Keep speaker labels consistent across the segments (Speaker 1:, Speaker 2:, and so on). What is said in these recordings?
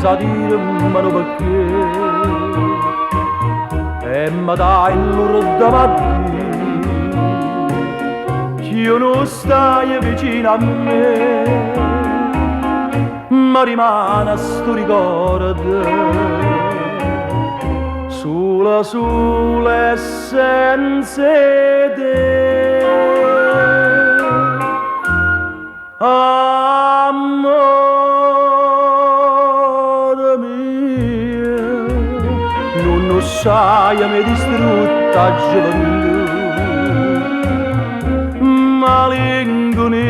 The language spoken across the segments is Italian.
Speaker 1: sa dire ma non perché e mi dai l'ora davanti io non stai vicino a me ma rimane sto ricordo sola e senza te amore mio non sai mi distrutta gioventù malinconia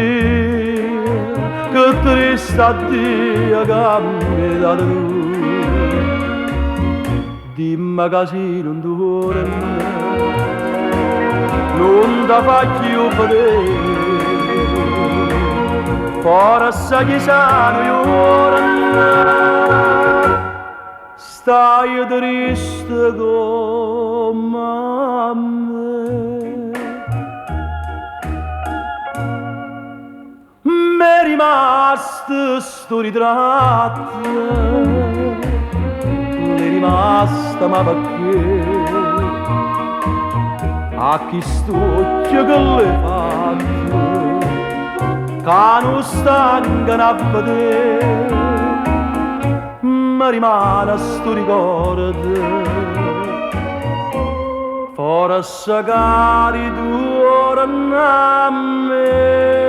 Speaker 1: che triste addio che mi dà tu dimmi che se non torna non ti faccio vedere forse chissà io ora stai triste come me m'è rimasto sto ritratto l'è rimasta ma perché a chi stucchio che l'hai fatto che non stangano a vedere ma rimane sto ricordo forse cari tu ora a me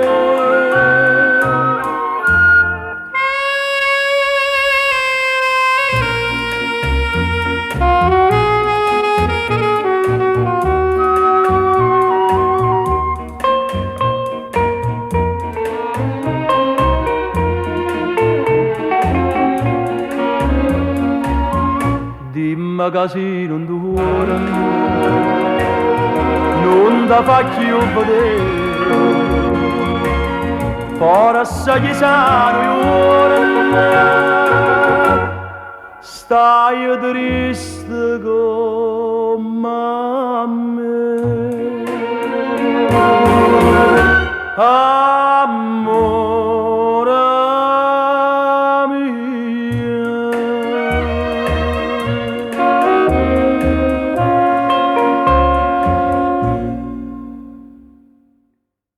Speaker 1: dimmi che se non dura non ti faccio vedere forse chissà ora stai triste come me